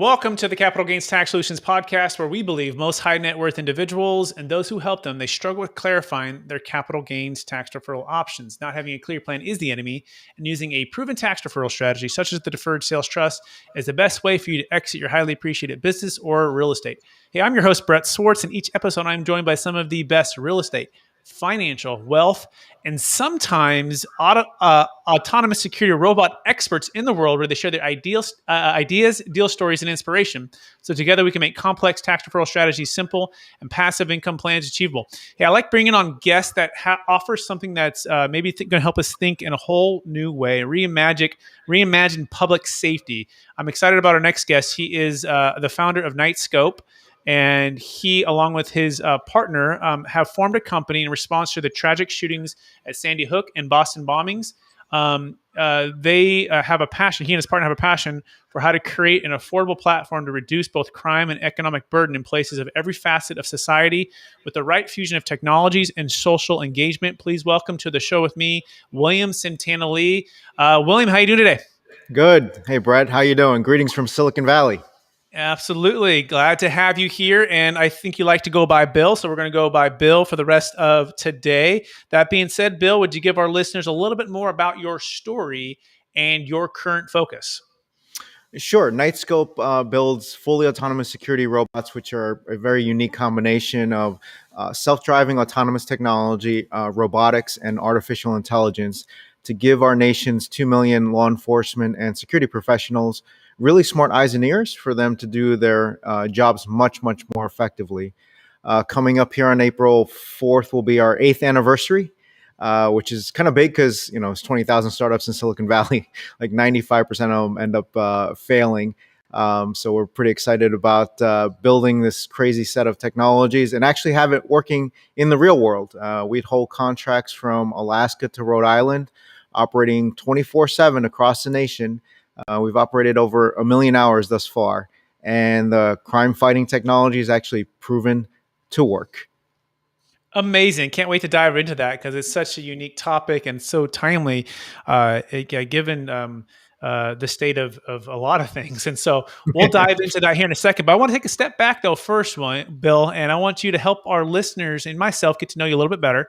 Welcome to the Capital Gains Tax Solutions podcast, where we believe most high net worth individuals and those who help them, they struggle with clarifying their capital gains tax deferral options. Not having a clear plan is the enemy, and using a proven tax deferral strategy, such as the Deferred Sales Trust, is the best way for you to exit your highly appreciated business or real estate. Hey, I'm your host, Brett Swarts, and each episode I'm joined by some of the best real estate, financial, wealth, and sometimes autonomous security robot experts in the world, where they share their ideas, deal stories, and inspiration. So together we can make complex tax deferral strategies simple and passive income plans achievable. Hey, I like bringing on guests that offer something that's maybe going to help us think in a whole new way. Reimagine public safety. I'm excited about our next guest. He is the founder of Nightscope. And he, along with his partner, have formed a company in response to the tragic shootings at Sandy Hook and Boston bombings. They have a passion, he and his partner have a passion for how to create an affordable platform to reduce both crime and economic burden in places of every facet of society with the right fusion of technologies and social engagement. Please welcome to the show with me, William Santana Lee. William, how you doing today? Good. Hey, Brett, how you doing? Greetings from Silicon Valley. Absolutely. Glad to have you here. And I think you like to go by Bill. So we're going to go by Bill for the rest of today. That being said, Bill, would you give our listeners a little bit more about your story and your current focus? Sure. Nightscope builds fully autonomous security robots, which are a very unique combination of self-driving autonomous technology, robotics, and artificial intelligence to give our nation's 2 million law enforcement and security professionals really smart eyes and ears for them to do their jobs much, much more effectively. Coming up here on April 4th will be our 8th anniversary, which is kind of big because, it's 20,000 startups in Silicon Valley. Like 95% of them end up failing. So we're pretty excited about building this crazy set of technologies and actually have it working in the real world. We'd hold contracts from Alaska to Rhode Island, operating 24/7 across the nation. We've operated over 1 million hours thus far, and the crime fighting technology is actually proven to work. Amazing. Can't wait to dive into that because it's such a unique topic and so timely, given the state of a lot of things. And so we'll dive into that here in a second. But I want to take a step back, though, first, Bill, and I want you to help our listeners and myself get to know you a little bit better.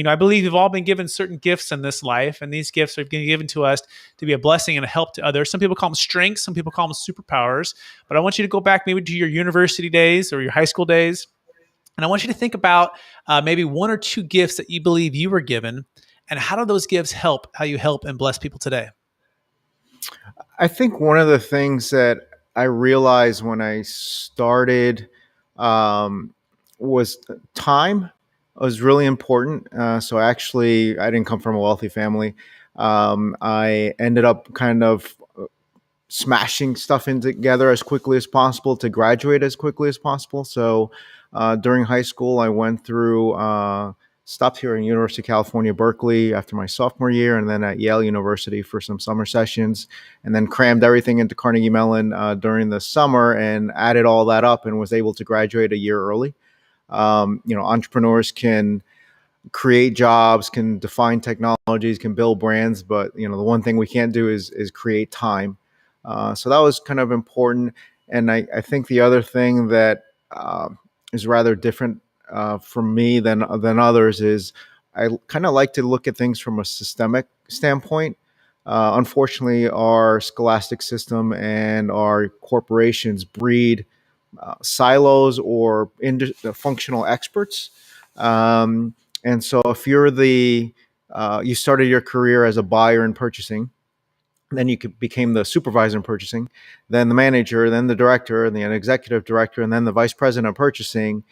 I believe we've all been given certain gifts in this life, and these gifts are being given to us to be a blessing and a help to others. Some people call them strengths, some people call them superpowers. But I want you to go back maybe to your university days or your high school days. And I want you to think about maybe one or two gifts that you believe you were given, and how do those gifts help how you help and bless people today? I think one of the things that I realized when I started was time was really important. So actually, I didn't come from a wealthy family. I ended up kind of smashing stuff in together as quickly as possible to graduate as quickly as possible. So during high school, I went through, stopped here in University of California, Berkeley after my sophomore year, and then at Yale University for some summer sessions, and then crammed everything into Carnegie Mellon during the summer and added all that up and was able to graduate a year early. Entrepreneurs can create jobs, can define technologies, can build brands, but the one thing we can't do is create time. So that was kind of important. And I think the other thing that is rather different for me than others is I kind of like to look at things from a systemic standpoint. Unfortunately, our scholastic system and our corporations breed silos or functional experts. And so if you're you started your career as a buyer in purchasing, then you became the supervisor in purchasing, then the manager, then the director, and the executive director, and then the vice president of purchasing.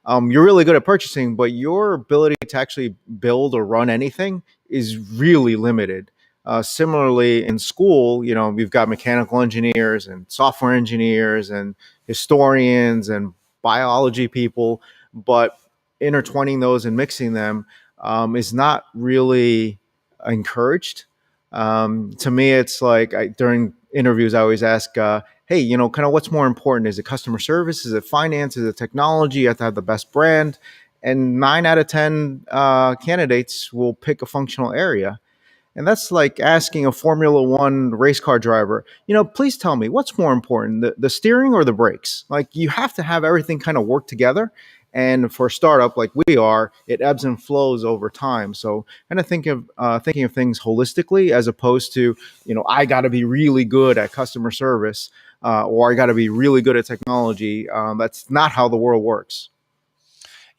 You're really good at purchasing, but your ability to actually build or run anything is really limited. Similarly, in school, we've got mechanical engineers and software engineers and historians and biology people, but intertwining those and mixing them is not really encouraged. To me, it's like during interviews, I always ask, hey, kind of what's more important? Is it customer service? Is it finance? Is it technology? You have to have the best brand. And 9 out of 10 candidates will pick a functional area. And that's like asking a Formula One race car driver, please tell me what's more important, the steering or the brakes? Like, you have to have everything kind of work together. And for a startup like we are, it ebbs and flows over time. So kind of thinking of things holistically, as opposed to, I got to be really good at customer service, or I got to be really good at technology. That's not how the world works.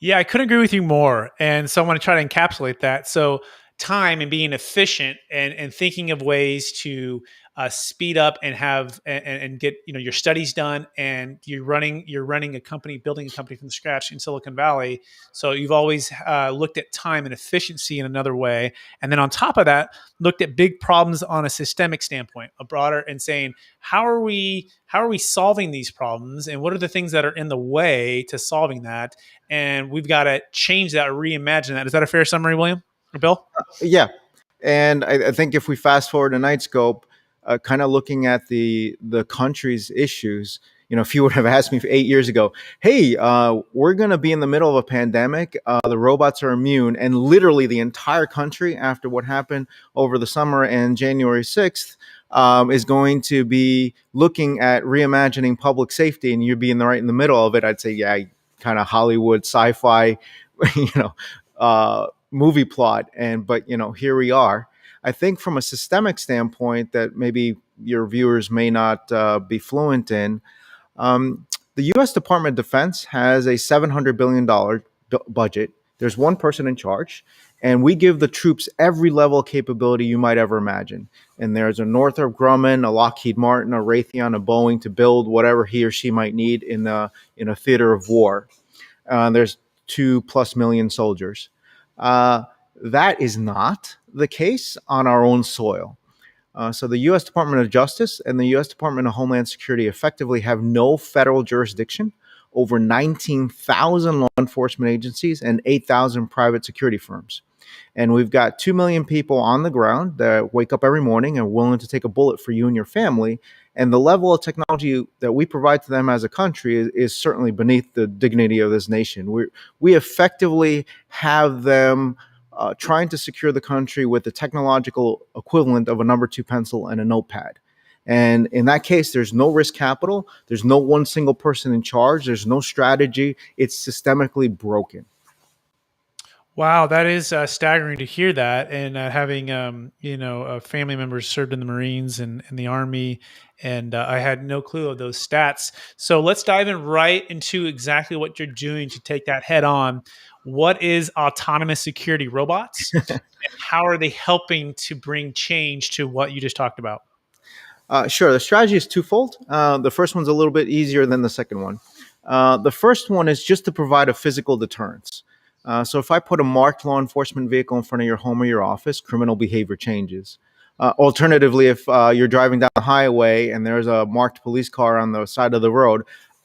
Yeah, I couldn't agree with you more. And so I want to try to encapsulate that. So time and being efficient and thinking of ways to speed up and have and get your studies done, and you're running a company, building a company from scratch in Silicon Valley. So you've always looked at time and efficiency in another way, and then on top of that, looked at big problems on a systemic standpoint, a broader, and saying how are we solving these problems, and what are the things that are in the way to solving that, and we've got to change that, reimagine that. Is that a fair summary, William or Bill? Yeah, and I think if we fast forward to Nightscope, kind of looking at the country's issues, if you would have asked me 8 years ago, hey, we're going to be in the middle of a pandemic, the robots are immune, and literally the entire country, after what happened over the summer and January 6th, is going to be looking at reimagining public safety, and you'd be right in the middle of it, I'd say, yeah, kind of Hollywood sci-fi, you know, movie plot. But here we are. I think from a systemic standpoint that maybe your viewers may not be fluent in, the U.S. Department of Defense has a $700 billion budget. There's one person in charge, and we give the troops every level of capability you might ever imagine. And there's a Northrop Grumman, a Lockheed Martin, a Raytheon, a Boeing to build whatever he or she might need in a theater of war. There's 2+ million soldiers. That is not the case on our own soil. So the U.S. Department of Justice and the U.S. Department of Homeland Security effectively have no federal jurisdiction over 19,000 law enforcement agencies and 8,000 private security firms. And we've got 2 million people on the ground that wake up every morning and are willing to take a bullet for you and your family. And the level of technology that we provide to them as a country is certainly beneath the dignity of this nation. We effectively have them trying to secure the country with the technological equivalent of a number two pencil and a notepad. And in that case, there's no risk capital. There's no one single person in charge. There's no strategy. It's systemically broken. Wow, that is staggering to hear that. And having family members served in the Marines and the Army, and I had no clue of those stats. So let's dive in right into exactly what you're doing to take that head on. What is autonomous security robots, and how are they helping to bring change to what you just talked about? Sure, the strategy is twofold. The first one's a little bit easier than the second one. The first one is just to provide a physical deterrence. So if I put a marked law enforcement vehicle in front of your home or your office, criminal behavior changes. Alternatively, if you're driving down the highway and there's a marked police car on the side of the road,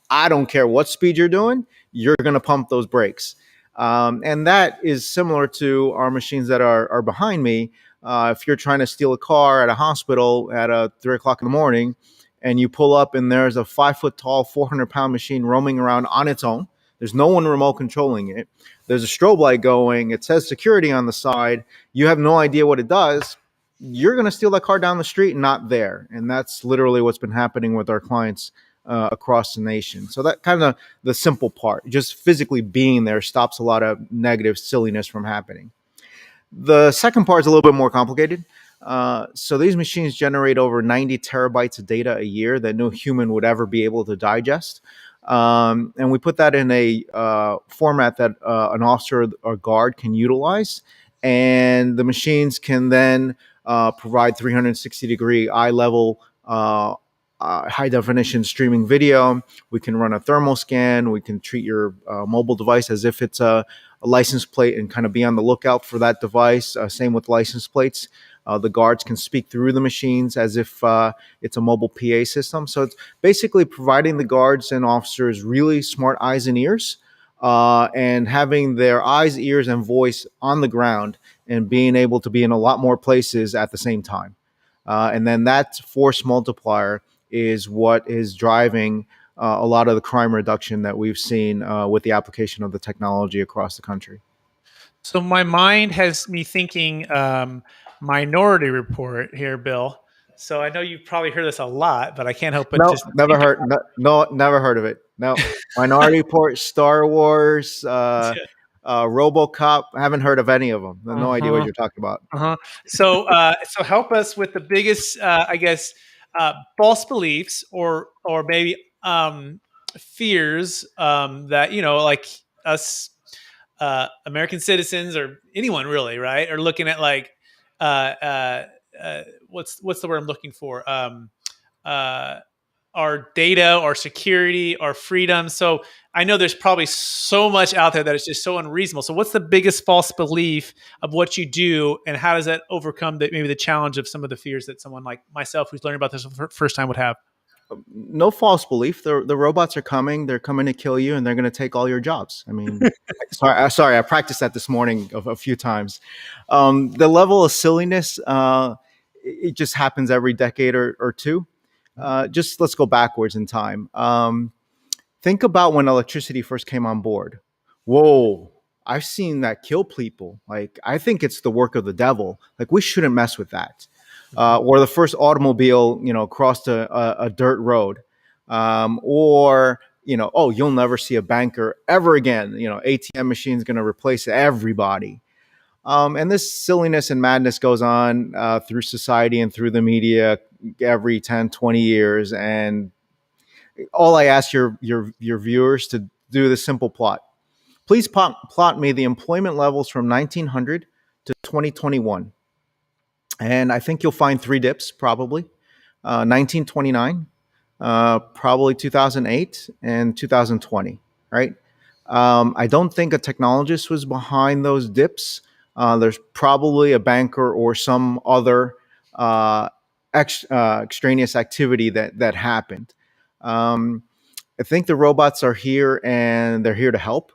I don't care what speed you're doing, you're going to pump those brakes. And that is similar to our machines that are behind me. If you're trying to steal a car at a hospital at 3 o'clock in the morning, and you pull up and there's a 5 foot tall, 400-pound machine roaming around on its own, there's no one remote controlling it. There's a strobe light going. It says security on the side. You have no idea what it does. You're going to steal that car down the street and not there. And that's literally what's been happening with our clients across the nation. So that kind of the simple part, just physically being there stops a lot of negative silliness from happening. The second part is a little bit more complicated. So these machines generate over 90 terabytes of data a year that no human would ever be able to digest. And we put that in a format that an officer or guard can utilize. And the machines can then provide 360-degree eye level high definition streaming video. We can run a thermal scan. We can treat your mobile device as if it's a license plate and kind of be on the lookout for that device. Same with license plates. The guards can speak through the machines as if it's a mobile PA system. So it's basically providing the guards and officers really smart eyes and ears, and having their eyes, ears, and voice on the ground and being able to be in a lot more places at the same time. And then that force multiplier is what is driving a lot of the crime reduction that we've seen with the application of the technology across the country. So my mind has me thinking Minority Report here, Bill. So I know you've probably heard this a lot, but I can't help but No, just never think heard. No, never heard of it. No, Minority Report, Star Wars, about it. RoboCop. I haven't heard of any of them. No idea what Uh-huh. you're talking about. Uh-huh. So help us with the biggest, I guess, false beliefs or maybe fears that like us American citizens or anyone really, right, are looking at like uh, uh, what's the word I'm looking for? Uh, our data, our security, our freedom. So I know there's probably so much out there that is just so unreasonable. So what's the biggest false belief of what you do, and how does that overcome maybe the challenge of some of the fears that someone like myself who's learning about this for the first time would have? No false belief. The robots are coming. They're coming to kill you, and they're going to take all your jobs. I mean, sorry. I practiced that this morning a few times. The level of silliness, it just happens every decade or two. Just let's go backwards in time. Think about when electricity first came on board. Whoa, I've seen that kill people. Like, I think it's the work of the devil. Like, we shouldn't mess with that. Or the first automobile, crossed a dirt road. Or, oh, you'll never see a banker ever again. ATM machine's going to replace everybody. And this silliness and madness goes on through society and through the media every 10, 20 years. And all I ask your viewers to do the simple plot. Please plot me the employment levels from 1900 to 2021. And I think you'll find three dips probably. 1929, probably 2008, and 2020, right? I don't think a technologist was behind those dips. There's probably a banker or some other uh, extraneous activity that happened. Um, I think the robots are here and they're here to help.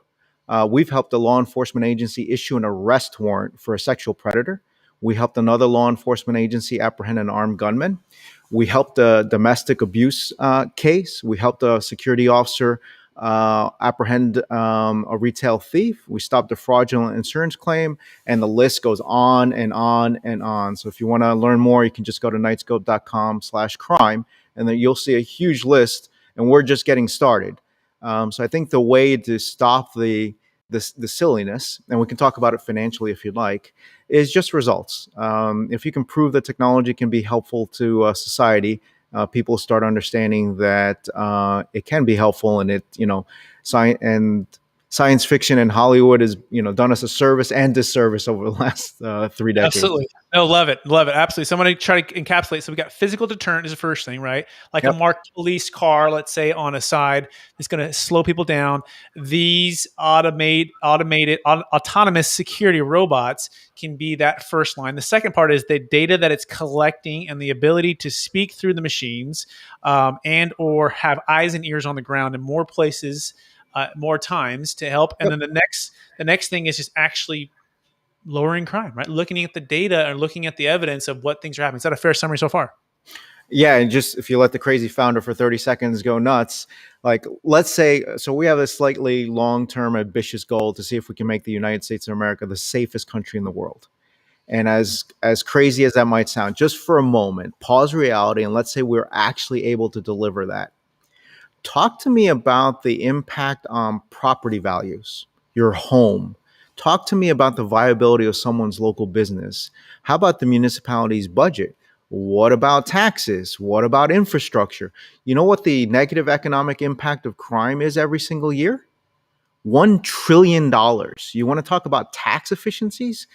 We've helped a law enforcement agency issue an arrest warrant for a sexual predator. We helped another law enforcement agency apprehend an armed gunman. We helped a domestic abuse case. We helped a security officer apprehend a retail thief. We stopped a fraudulent insurance claim, and the list goes on and on and on. So if you want to learn more, you can just go to nightscope.com/crime, and then you'll see a huge list, and we're just getting started. So I think the way to stop the silliness, and we can talk about it financially if you'd like, is just results. If you can prove that technology can be helpful to society, people start understanding that it can be helpful, and science fiction and Hollywood has done us a service and disservice over the last 3 decades. Absolutely. No, love it. Love it. Absolutely. So I'm going to try to encapsulate. So we got physical deterrent is the first thing, right? Like a Yep. marked police car, let's say on a side, it's going to slow people down. These autonomous security robots can be that first line. The second part is the data that it's collecting and the ability to speak through the machines, and or have eyes and ears on the ground in more places, more times to help. And Yep. then the next thing is just actually lowering crime, right? Looking at the data and looking at the evidence of what things are happening. Is that a fair summary so far? Yeah, and just if you let the crazy founder for 30 seconds go nuts, like let's say, so we have a slightly long-term ambitious goal to see if we can make the United States of America the safest country in the world. And as crazy as that might sound, just for a moment, pause reality and let's say we're actually able to deliver that. Talk to me about the impact on property values, your home. Talk to me about the viability of someone's local business. How about the municipality's budget? What about taxes? What about infrastructure? You know what the negative economic impact of crime is every single year? $1 trillion. You want to talk about tax efficiencies?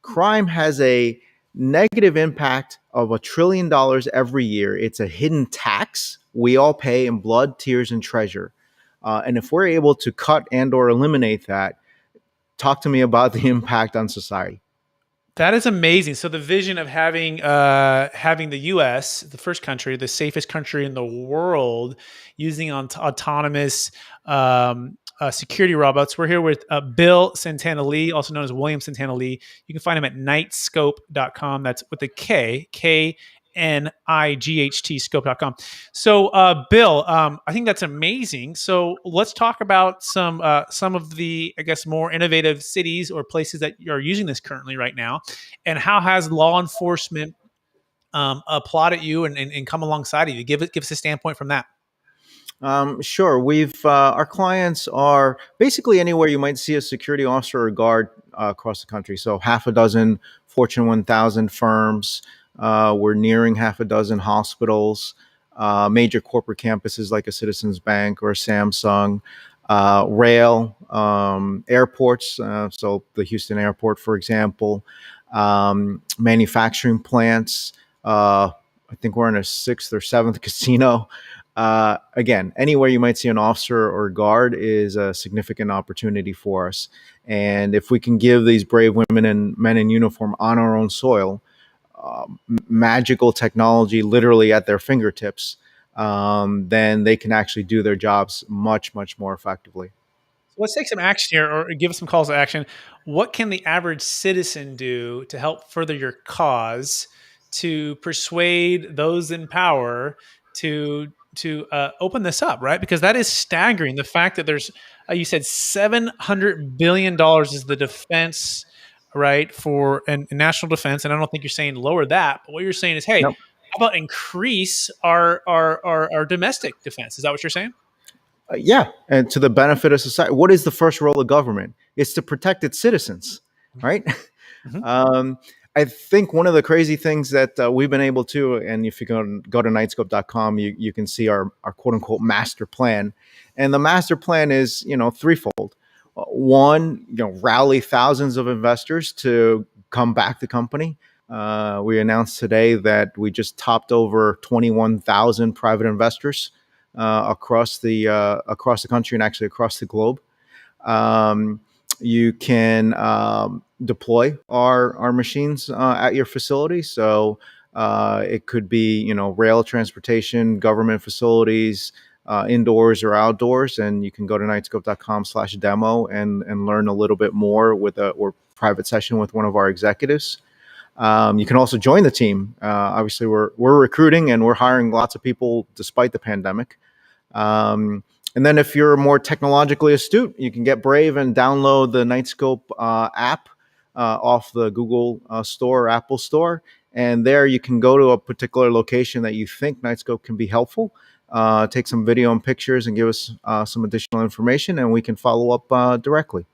Crime has a negative impact of $1 trillion every year. It's a hidden tax we all pay in blood, tears, and treasure. And if we're able to cut and or eliminate that, talk to me about the impact on society. That is amazing. So the vision of having the U.S., the first country, the safest country in the world, using autonomous security robots. We're here with Bill Santana Lee, also known as William Santana Lee. You can find him at nightscope.com. That's with a K nightscope.com. So, Bill, I think that's amazing. So, let's talk about some of the, I guess, more innovative cities or places that are using this currently right now, and how has law enforcement applauded you and come alongside of you? Give us a standpoint from that. Sure. We've our clients are basically anywhere you might see a security officer or guard across the country. So half a dozen Fortune 1000 firms. We're nearing half a dozen hospitals, major corporate campuses like a Citizens Bank or a Samsung, rail, airports. So the Houston airport, for example, manufacturing plants. I think we're in a sixth or seventh casino. Again, anywhere you might see an officer or guard is a significant opportunity for us. And if we can give these brave women and men in uniform on our own soil magical technology literally at their fingertips, then they can actually do their jobs much, much more effectively. So let's take some action here, or give us some calls to action. What can the average citizen do to help further your cause, to persuade those in power to open this up, right? Because that is staggering. The fact that there's, you said $700 billion is the defense, right, for and national defense, and I don't think you're saying lower that, but what you're saying is, hey, Nope. how about increase our domestic defense? Is that what you're saying? Yeah, and to the benefit of society. What is the first role of government? It's to protect its citizens, right? Mhm. Um, I think one of the crazy things that we've been able to, and if you go to nightscope.com, you can see our quote unquote master plan. And the master plan is, threefold. One, rally thousands of investors to come back the company. We announced today that we just topped over 21,000 private investors across the country and actually across the globe. Um, you can deploy our machines at your facility. So it could be rail transportation, government facilities, indoors or outdoors, and you can go to nightscope.com/demo and learn a little bit more with a or private session with one of our executives. You can also join the team. Obviously, we're recruiting and we're hiring lots of people despite the pandemic. And then if you're more technologically astute, you can get brave and download the Nightscope app off the Google Store or Apple Store. And there you can go to a particular location that you think Nightscope can be helpful. Take some video and pictures and give us some additional information, and we can follow up directly.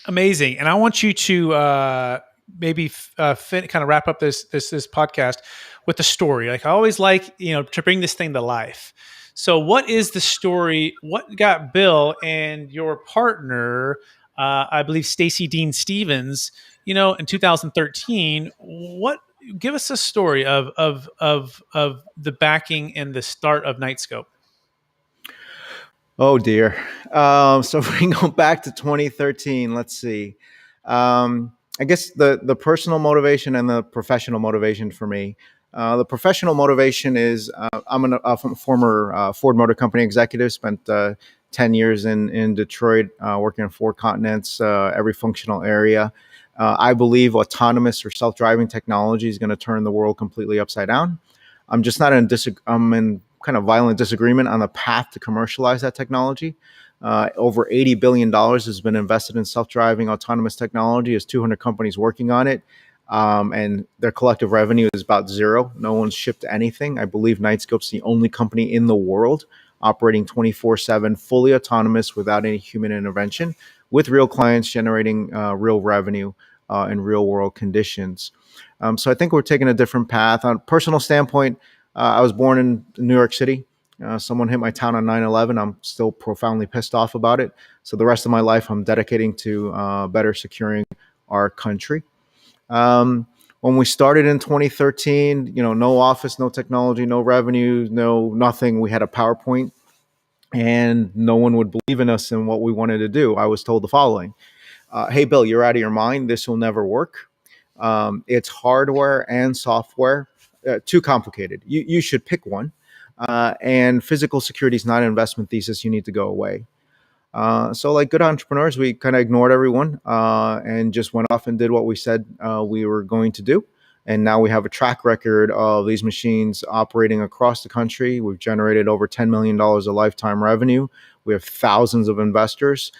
Amazing. And I want you to maybe kind of wrap up this podcast with the story. Like I always like, to bring this thing to life. So what is the story? What got Bill and your partner, I believe Stacy Dean Stevens, in 2013, give us a story of the backing and the start of Nightscope. Oh dear. So if we can go back to 2013, let's see. I guess the personal motivation and the professional motivation for me. The professional motivation is I'm a former Ford Motor Company executive. Spent 10 years in Detroit, working on four continents, every functional area. I believe autonomous or self-driving technology is going to turn the world completely upside down. I'm in kind of violent disagreement on the path to commercialize that technology. Over $80 billion has been invested in self-driving autonomous technology. There's 200 companies working on it. And their collective revenue is about zero. No one's shipped anything. I believe Nightscope's the only company in the world operating 24/7, fully autonomous without any human intervention, with real clients generating real revenue in real world conditions. So I think we're taking a different path. On a personal standpoint, I was born in New York City. Someone hit my town on 9/11. I'm still profoundly pissed off about it. So the rest of my life, I'm dedicating to better securing our country. When we started in 2013, no office, no technology, no revenue, no nothing. We had a PowerPoint, and no one would believe in us and what we wanted to do. I was told the following: "Hey, Bill, you're out of your mind. This will never work. It's hardware and software, too complicated. You should pick one. And physical security is not an investment thesis. You need to go away." So, like good entrepreneurs, we kind of ignored everyone and just went off and did what we said we were going to do. And now we have a track record of these machines operating across the country. We've generated over $10 million of lifetime revenue. We have thousands of investors.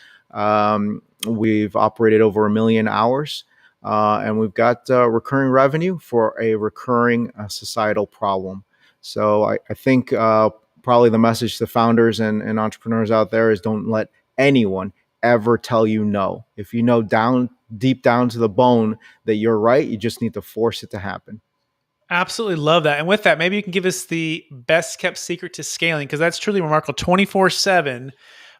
We've operated over 1 million hours. And we've got recurring revenue for a recurring societal problem. So I think probably the message to founders and entrepreneurs out there is don't let anyone ever tell you no. If you know deep down to the bone that you're right, you just need to force it to happen. Absolutely love that. And with that, maybe you can give us the best kept secret to scaling, because that's truly remarkable. 24/7,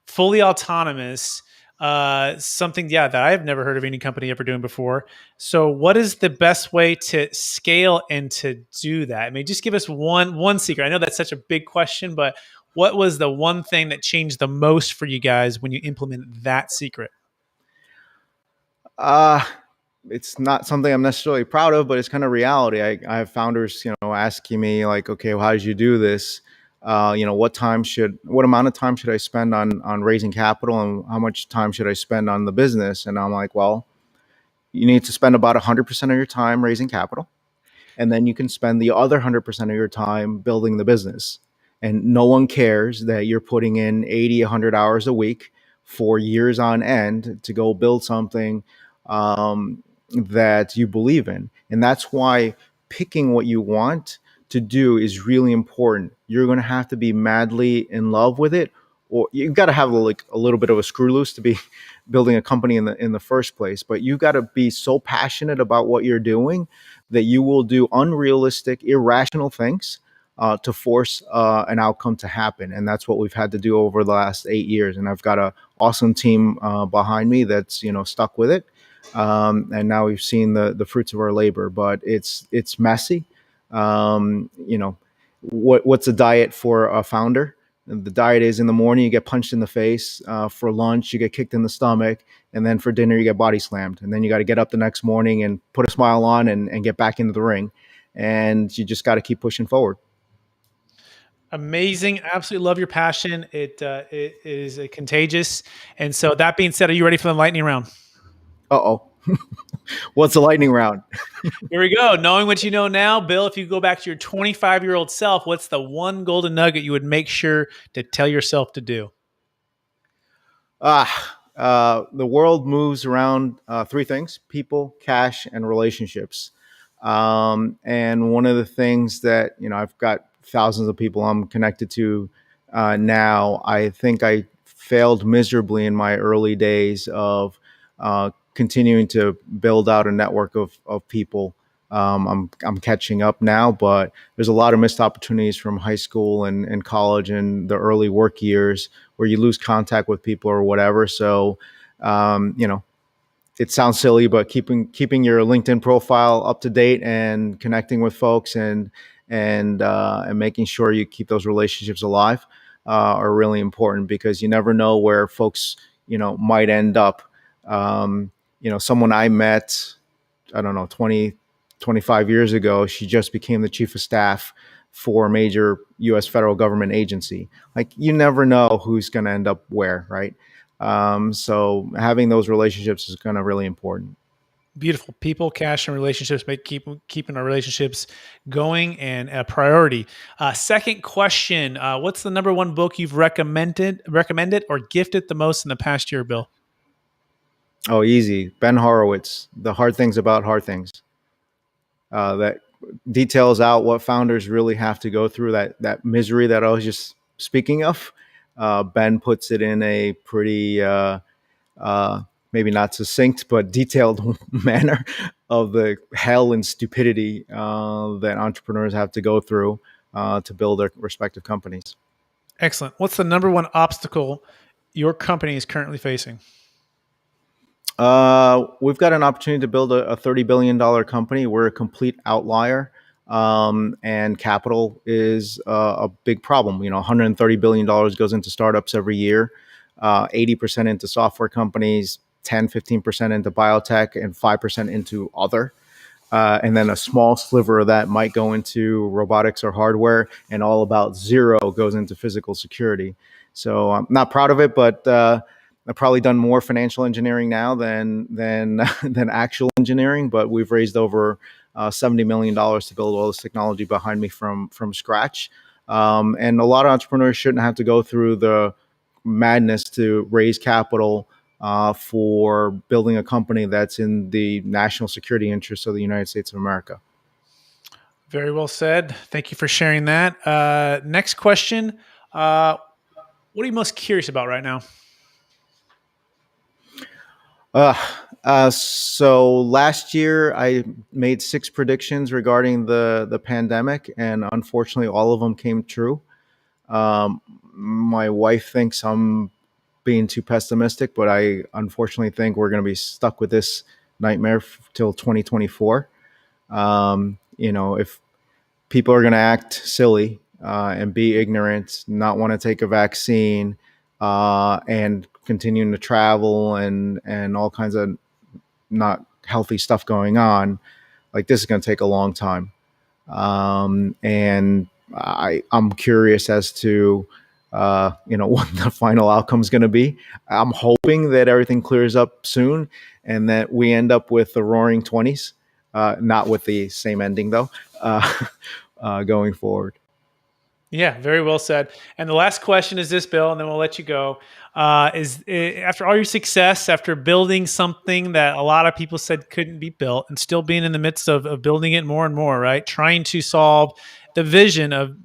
fully autonomous, something, yeah, that I've never heard of any company ever doing before. So what is the best way to scale and to do that? I mean, just give us one secret. I know that's such a big question, but what was the one thing that changed the most for you guys when you implemented that secret? Uh, it's not something I'm necessarily proud of, but it's kind of reality. I have founders, asking me like, okay, well, how did you do this? What amount of time should I spend on raising capital, and how much time should I spend on the business? And I'm like, well, you need to spend about 100% of your time raising capital, and then you can spend the other 100% of your time building the business. And no one cares that you're putting in 80, 100 hours a week for years on end to go build something that you believe in. And that's why picking what you want to do is really important. You're going to have to be madly in love with it, or you've got to have like a little bit of a screw loose to be building a company in the first place. But you've got to be so passionate about what you're doing that you will do unrealistic, irrational things to force an outcome to happen. And that's what we've had to do over the last 8 years. And I've got an awesome team behind me that's stuck with it. And now we've seen the fruits of our labor. But it's messy. What's a diet for a founder? The diet is in the morning you get punched in the face, for lunch you get kicked in the stomach, and then for dinner you get body slammed, and then you got to get up the next morning and put a smile on and get back into the ring, and you just got to keep pushing forward. Amazing. Absolutely love your passion. It is contagious. And so that being said, are you ready for the lightning round? Uh-oh. What's the lightning round? Here we go. Knowing what you know now, Bill, if you go back to your 25-year-old self, what's the one golden nugget you would make sure to tell yourself to do? The world moves around three things: people, cash, and relationships. And one of the things that, I've got thousands of people I'm connected to now. I think I failed miserably in my early days of continuing to build out a network of people. I'm catching up now, but there's a lot of missed opportunities from high school and college and the early work years where you lose contact with people or whatever. So, it sounds silly, but keeping your LinkedIn profile up to date and connecting with folks and making sure you keep those relationships alive are really important, because you never know where folks might end up. Someone I met, I don't know, 20, 25 years ago, she just became the chief of staff for a major U.S. federal government agency. Like, you never know who's going to end up where, right? So having those relationships is kind of really important. Beautiful. People, cash, and relationships make keeping our relationships going and a priority. Second question: what's the number one book you've recommended or gifted the most in the past year, Bill? Oh, easy. Ben Horowitz, The Hard Things About Hard Things. That details out what founders really have to go through, that misery that I was just speaking of. Ben puts it in a pretty maybe not succinct but detailed manner of the hell and stupidity that entrepreneurs have to go through to build their respective companies. Excellent. What's the number one obstacle your company is currently facing? We've got an opportunity to build a $30 billion company. We're a complete outlier. And capital is a big problem. $130 billion goes into startups every year, 80% into software companies, 10-15% into biotech, and 5% into other. And then a small sliver of that might go into robotics or hardware, and all about zero goes into physical security. So I'm not proud of it, but I've probably done more financial engineering now than than actual engineering. But we've raised over $70 million to build all this technology behind me from scratch. And a lot of entrepreneurs shouldn't have to go through the madness to raise capital for building a company that's in the national security interests of the United States of America. Very well said. Thank you for sharing that. Next question. What are you most curious about right now? So last year I made 6 predictions regarding the pandemic, and unfortunately all of them came true. My wife thinks I'm being too pessimistic, but I unfortunately think we're going to be stuck with this nightmare till 2024. If people are going to act silly and be ignorant, not want to take a vaccine, and continuing to travel and all kinds of not healthy stuff going on, like this is going to take a long time. And I'm curious as to what the final outcome is going to be. I'm hoping that everything clears up soon and that we end up with the Roaring 20s, not with the same ending though, going forward. Yeah, very well said. And the last question is this, Bill, and then we'll let you go. After all your success, after building something that a lot of people said couldn't be built, and still being in the midst of building it more and more, right? Trying to solve the vision of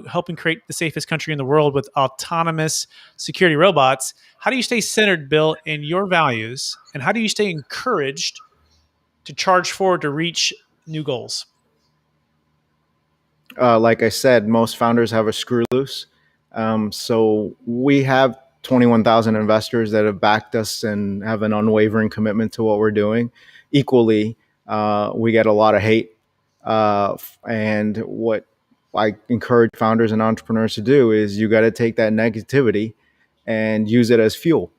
helping create the safest country in the world with autonomous security robots. How do you stay centered, Bill, in your values, and how do you stay encouraged to charge forward to reach new goals? Like I said, most founders have a screw loose. So we have 21,000 investors that have backed us and have an unwavering commitment to what we're doing. Equally, we get a lot of hate. And what I encourage founders and entrepreneurs to do is you got to take that negativity and use it as fuel.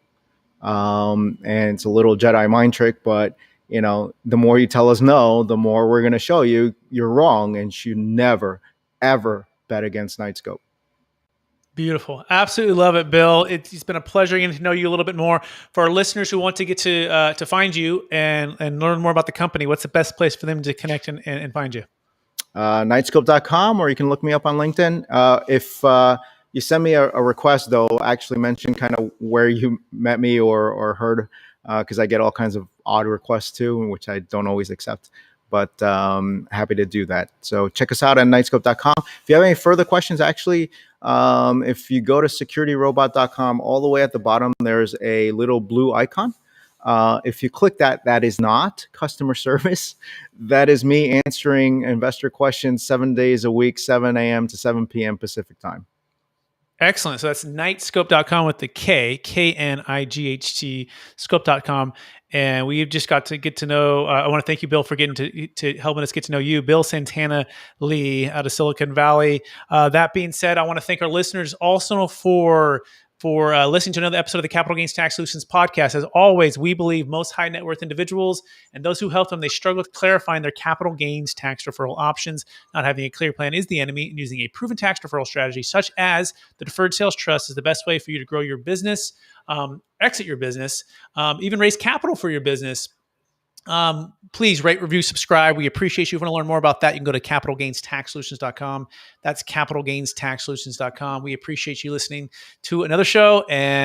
And it's a little Jedi mind trick, but the more you tell us no, the more we're going to show you you're wrong, and you never, ever bet against Nightscope. Beautiful. Absolutely love it, Bill. It's been a pleasure getting to know you a little bit more. For our listeners who want to get to find you and learn more about the company, what's the best place for them to connect and find you? Nightscope.com, or you can look me up on LinkedIn. If you send me a request, though, actually mention kind of where you met me or heard, because I get all kinds of odd requests too, which I don't always accept. But happy to do that. So check us out at nightscope.com. If you have any further questions, actually, if you go to securityrobot.com, all the way at the bottom, there's a little blue icon. If you click that, that is not customer service. That is me answering investor questions 7 days a week, 7 a.m. to 7 p.m. Pacific time. Excellent. So that's nightscope.com with the KNIGHT scope.com. And we've just got to get to know, I want to thank you, Bill, for getting to helping us get to know you, Bill Santana Lee out of Silicon Valley. That being said, I want to thank our listeners also for listening to another episode of the Capital Gains Tax Solutions podcast. As always, we believe most high net worth individuals and those who help them, they struggle with clarifying their capital gains tax deferral options. Not having a clear plan is the enemy, and using a proven tax deferral strategy such as the Deferred Sales Trust is the best way for you to grow your business, exit your business, even raise capital for your business. Please rate, review, subscribe. We appreciate you. If you want to learn more about that, you can go to capitalgainstaxsolutions.com. That's capitalgainstaxsolutions.com. We appreciate you listening to another show, and